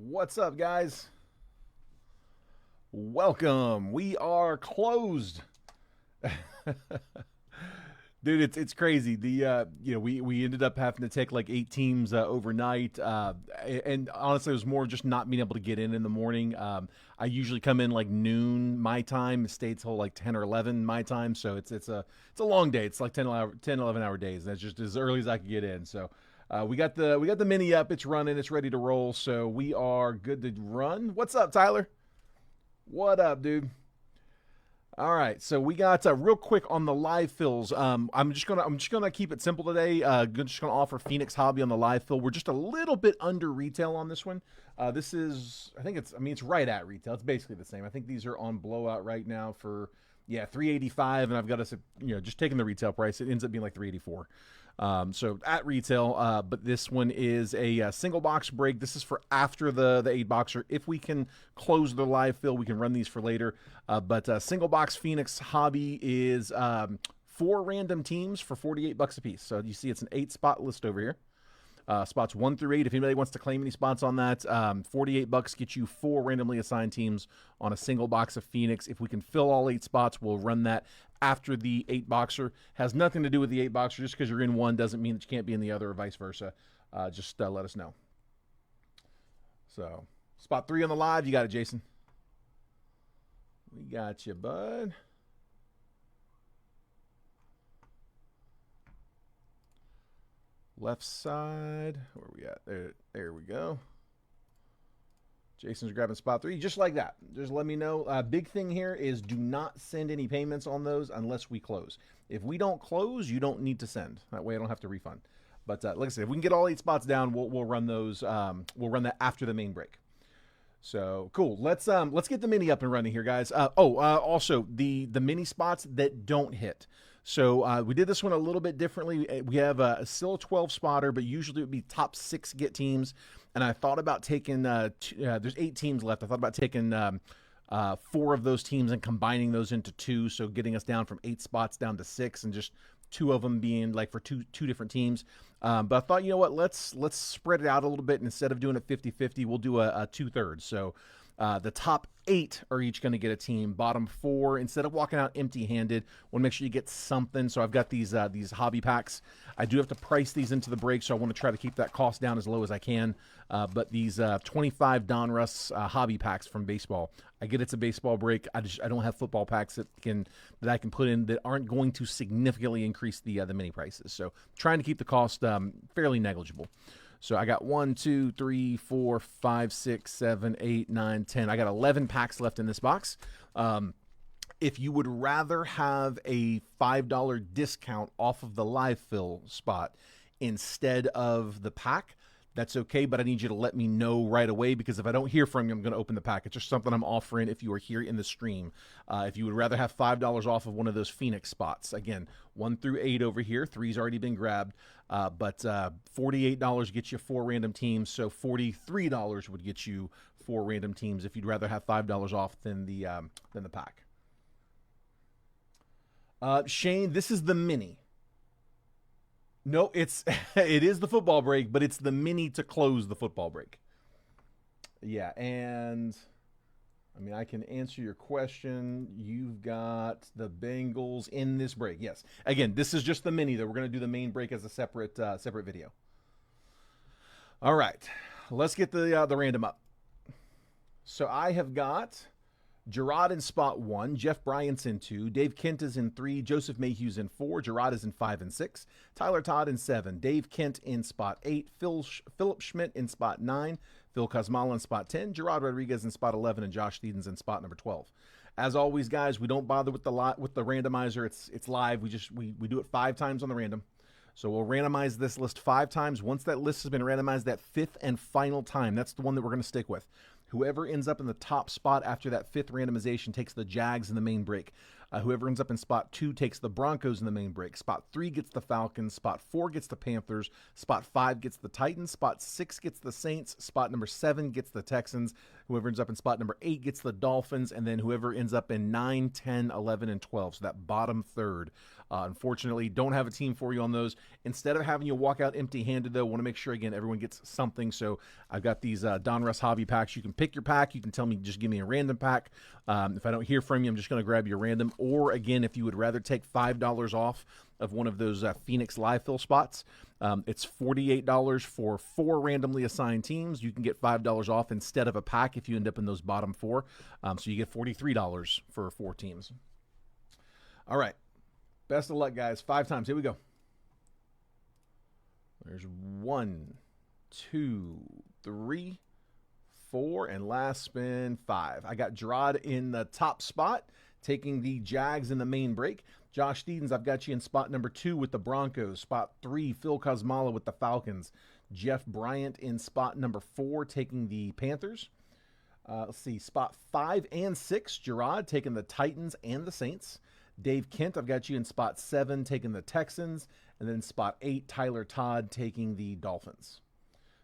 What's up, guys? Welcome. We are closed. Dude, it's crazy. We ended up having to take like 8 teams overnight, and honestly, it was more just not being able to get in the morning. I usually come in like noon my time. The state's whole like 10 or 11 my time, so it's a long day. It's like 10, 11 hour days. That's just as early as I could get in. So we got the mini up. It's running. It's ready to roll. So we are good to run. What's up, Tyler? What up, dude? All right, so we got real quick on the live fills. I'm just gonna keep it simple today. Just gonna offer Phoenix Hobby on the live fill. We're just a little bit under retail on this one. This is, it's right at retail. It's basically the same. I think these are on blowout right now for, yeah, 385, and I've got us, just taking the retail price. It ends up being like 384. So at retail, but this one is a single box break. This is for after the 8 boxer. If we can close the live fill, we can run these for later. But single box Phoenix Hobby is 4 random teams for $48 a piece. So you see it's an 8 spot list over here. Spots 1 through 8. If anybody wants to claim any spots on that, $48 gets you 4 randomly assigned teams on a single box of Phoenix. If we can fill all 8 spots, we'll run that after the 8 boxer. Has nothing to do with the 8 boxer. Just because you're in one doesn't mean that you can't be in the other, or vice versa. Just let us know. So spot 3 on the live. You got it, Jason. We got you, bud. Left side. Where are we at? There we go. Jason's grabbing spot 3, just like that. Just let me know. Big thing here is do not send any payments on those unless we close. If we don't close, you don't need to send. That way I don't have to refund. But like I said, if we can get all 8 spots down, we'll run those. We'll run that after the main break. So cool. Let's get the mini up and running here, guys. Also the mini spots that don't hit. So we did this one a little bit differently. We have still a 12 spotter, but usually it would be top 6 get teams. And I thought about taking there's 8 teams left. I thought about taking 4 of those teams and combining those into 2, so getting us down from 8 spots down to 6, and just 2 of them being like for two different teams. But I thought, you know what, let's spread it out a little bit. And instead of doing it 50-50, we'll do a 2/3. So the top 8 are each going to get a team. Bottom 4, instead of walking out empty-handed, want to make sure you get something. So I've got these hobby packs. I do have to price these into the break, so I want to try to keep that cost down as low as I can. But these 25 Donruss hobby packs from baseball. I get it's a baseball break. I don't have football packs that I can put in that aren't going to significantly increase the mini prices. So trying to keep the cost fairly negligible. So I got 1, 2, 3, 4, 5, 6, 7, 8, 9, 10. I got 11 packs left in this box. If you would rather have a $5 discount off of the live fill spot instead of the pack, that's okay, but I need you to let me know right away, because if I don't hear from you, I'm going to open the pack. It's just something I'm offering if you are here in the stream. If you would rather have $5 off of one of those Phoenix spots, again, 1 through 8 over here. 3's already been grabbed, but $48 gets you 4 random teams, so $43 would get you 4 random teams if you'd rather have $5 off than the pack. Shane, this is the mini. No, it is the football break, but it's the mini to close the football break. Yeah, and I mean, I can answer your question. You've got the Bengals in this break. Yes. Again, this is just the mini, though. We're going to do the main break as a separate video. All right, let's get the random up. So I have got Gerard in spot 1, Jeff Bryant's in 2, Dave Kent is in 3, Joseph Mayhew's in 4, Gerard is in 5 and 6, Tyler Todd in 7, Dave Kent in spot 8, Philip Schmidt in spot 9, Phil Kosmala in spot 10, Gerard Rodriguez in spot 11, and Josh Steedens in spot number 12. As always, guys, we don't bother with the randomizer. It's live. We do it 5 times on the random. So we'll randomize this list 5 times. Once that list has been randomized, that 5th and final time, that's the one that we're going to stick with. Whoever ends up in the top spot after that 5th randomization takes the Jags in the main break. Whoever ends up in spot 2 takes the Broncos in the main break. Spot 3 gets the Falcons. Spot 4 gets the Panthers. Spot 5 gets the Titans. Spot 6 gets the Saints. Spot number 7 gets the Texans. Whoever ends up in spot number 8 gets the Dolphins. And then whoever ends up in 9, 10, 11, and 12. So that bottom third. Unfortunately, don't have a team for you on those. Instead of having you walk out empty-handed, though, want to make sure, again, everyone gets something. So I've got these Don Russ hobby packs. You can pick your pack. You can tell me, just give me a random pack. If I don't hear from you, I'm just going to grab your random. Or, again, if you would rather take $5 off of one of those Phoenix live fill spots, it's $48 for 4 randomly assigned teams. You can get $5 off instead of a pack if you end up in those bottom 4. So you get $43 for 4 teams. All right. Best of luck, guys. 5 times. Here we go. There's 1, 2, 3, 4, and last spin 5. I got Gerard in the top spot, taking the Jags in the main break. Josh Steedens, I've got you in spot number 2 with the Broncos. Spot 3, Phil Kosmala with the Falcons. Jeff Bryant in spot number 4, taking the Panthers. Let's see, spot 5 and 6, Gerard taking the Titans and the Saints. Dave Kent, I've got you in spot 7, taking the Texans. And then spot 8, Tyler Todd, taking the Dolphins.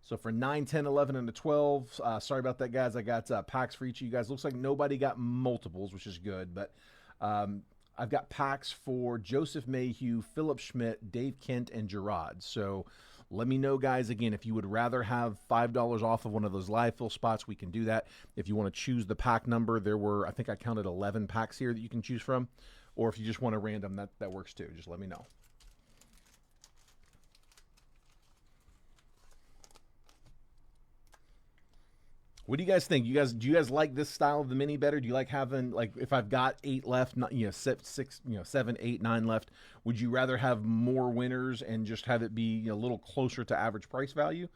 So for 9, 10, 11, and the 12, sorry about that, guys. I got packs for each of you guys. Looks like nobody got multiples, which is good. But I've got packs for Joseph Mayhew, Philip Schmidt, Dave Kent, and Gerard. So let me know, guys, again, if you would rather have $5 off of one of those live fill spots, we can do that. If you want to choose the pack number, there were, I think I counted 11 packs here that you can choose from. Or if you just want a random, that works too. Just let me know. What do you guys think? Do you guys like this style of the mini better? Do you like having, like, if I've got 8 left, not, 6, 7, 8, 9 left, would you rather have more winners and just have it be a little closer to average price value?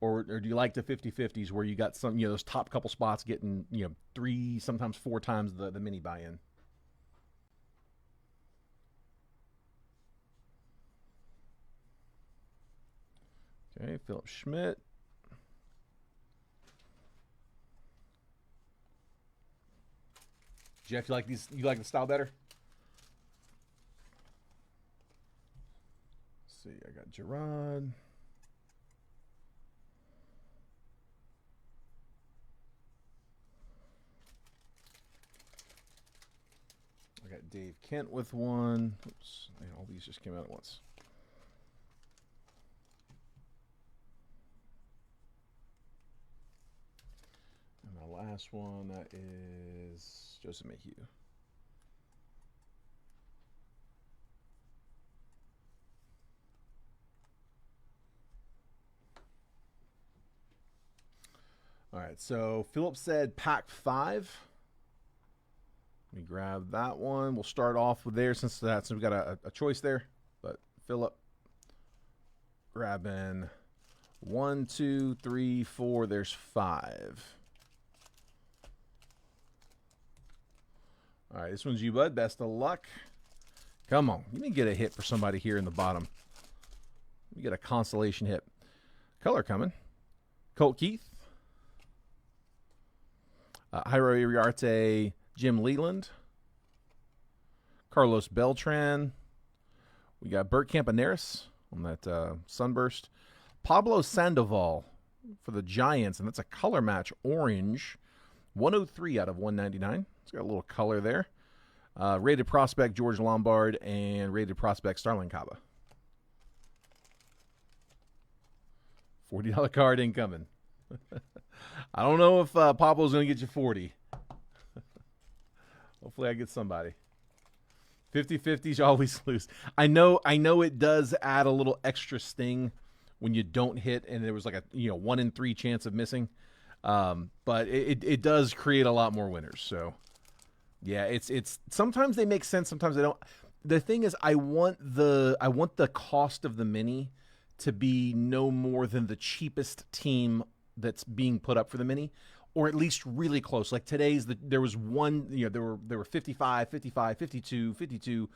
Or do you like the 50-50s where you got some, those top couple spots getting, 3, sometimes 4 times the mini buy-in? Okay, Philip Schmidt. Jeff, you like these? You like the style better? Let's see, I got Gerard. I got Dave Kent with one. Oops, man, all these just came out at once. And my last one, that is Joseph Mayhew. All right, so Philip said pack 5. Let me grab that one. We'll start off with there since we've got a choice there. But Philip grabbing 1, 2, 3, 4. There's 5. All right, this one's you, bud. Best of luck. Come on. You need to get a hit for somebody here in the bottom. You get a consolation hit. Color coming. Colt Keith. Jairo Iriarte, Jim Leland. Carlos Beltran. We got Bert Campaneris on that Sunburst. Pablo Sandoval for the Giants, and that's a color match, orange. 103 out of 199. It's got a little color there. Rated prospect, George Lombard, and rated prospect, Starling Kaba. $40 card incoming. I don't know if Pablo's going to get you 40. Hopefully I get somebody. 50-50s, you always lose. I know it does add a little extra sting when you don't hit and there was like a 1 in 3 chance of missing. But it does create a lot more winners. So yeah, it's sometimes they make sense, sometimes they don't. The thing is, I want the cost of the mini to be no more than the cheapest team that's being put up for the mini, or at least really close. Like today's, there was one, there were 55, 55, 52, 52.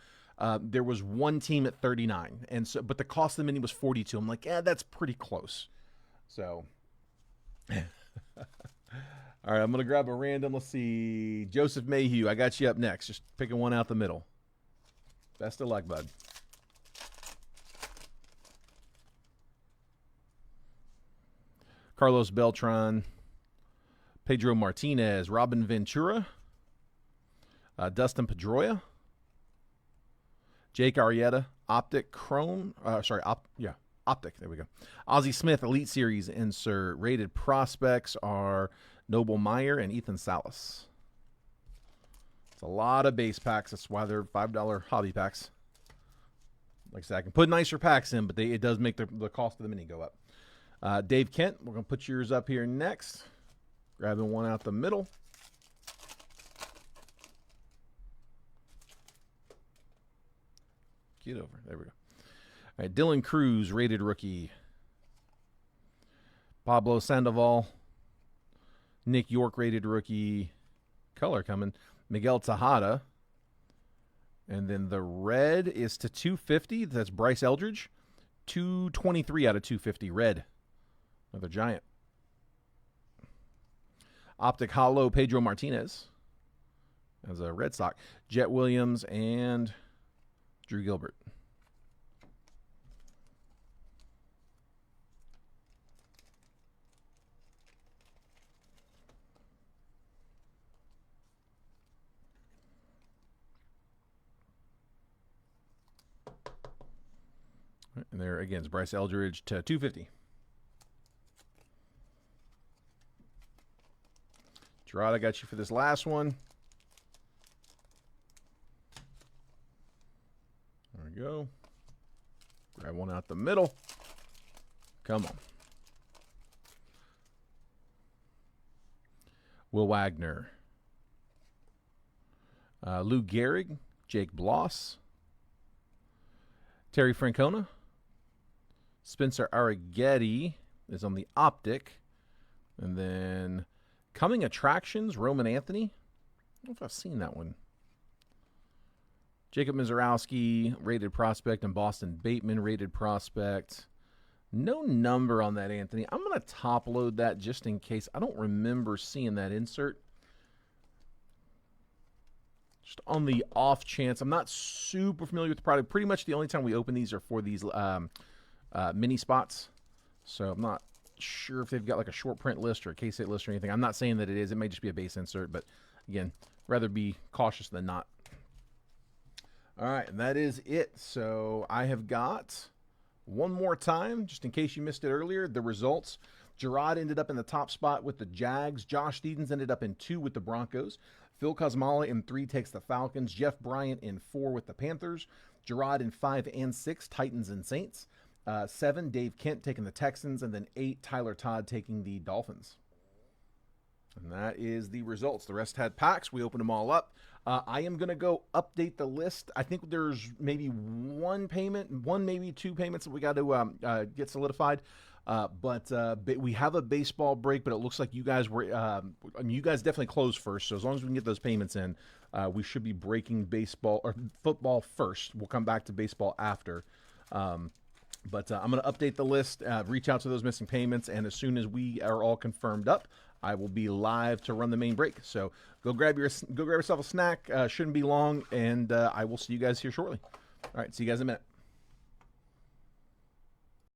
There was one team at 39, and so, but the cost of the mini was 42. I'm like, that's pretty close. So, all All right, I'm going to grab a random. Let's see. Joseph Mayhew, I got you up next. Just picking one out the middle. Best of luck, bud. Carlos Beltran, Pedro Martinez, Robin Ventura, Dustin Pedroia, Jake Arrieta, Optic Chrome. Optic. There we go. Ozzie Smith, Elite Series insert. Rated prospects are Noble Meyer and Ethan Salas. It's a lot of base packs. That's why they're $5 hobby packs. Like I said, I can put nicer packs in, but it does make the cost of the mini go up. Dave Kent, we're going to put yours up here next. Grabbing one out the middle. Get over. There we go. All right, Dylan Cruz, rated rookie. Pablo Sandoval. Nick York, rated rookie. Color coming. Miguel Tejada. And then the red is to 250. That's Bryce Eldridge. 223 out of 250. Red. Another giant. Optic Hollow, Pedro Martinez. As a Red Sox. Jet Williams and Drew Gilbert. And there again is Bryce Eldridge to 250. Gerard, I got you for this last one. There we go. Grab one out the middle. Come on. Will Wagner. Lou Gehrig. Jake Bloss. Terry Francona. Spencer Arrighetti is on the Optic. And then Coming Attractions, Roman Anthony. I don't know if I've seen that one. Jacob Mizorowski, rated prospect, and Boston Bateman, rated prospect. No number on that, Anthony. I'm going to top load that just in case. I don't remember seeing that insert. Just on the off chance. I'm not super familiar with the product. Pretty much the only time we open these are for these mini spots. So I'm not sure if they've got like a short print list or a case hit list or anything. I'm not saying that it is. It may just be a base insert. But again, rather be cautious than not. All right, and that is it. So I have got one more time, just in case you missed it earlier, the results. Gerard ended up in the top spot with the Jags. Josh Steedens ended up in 2 with the Broncos. Phil Kosmala in 3 takes the Falcons. Jeff Bryant in 4 with the Panthers. Gerard in 5 and 6, Titans and Saints. 7, Dave Kent taking the Texans. And then 8, Tyler Todd taking the Dolphins. And that is the results. The rest had packs. We opened them all up. I am going to go update the list. I think there's maybe one payment, maybe 2 payments that we got to get solidified. But we have a baseball break, but it looks like you guys were, you guys definitely closed first. So as long as we can get those payments in, we should be breaking baseball or football first. We'll come back to baseball after. But I'm going to update the list, reach out to those missing payments, and as soon as we are all confirmed up, I will be live to run the main break. So go grab yourself a snack. Shouldn't be long, and I will see you guys here shortly. All right, see you guys in a minute.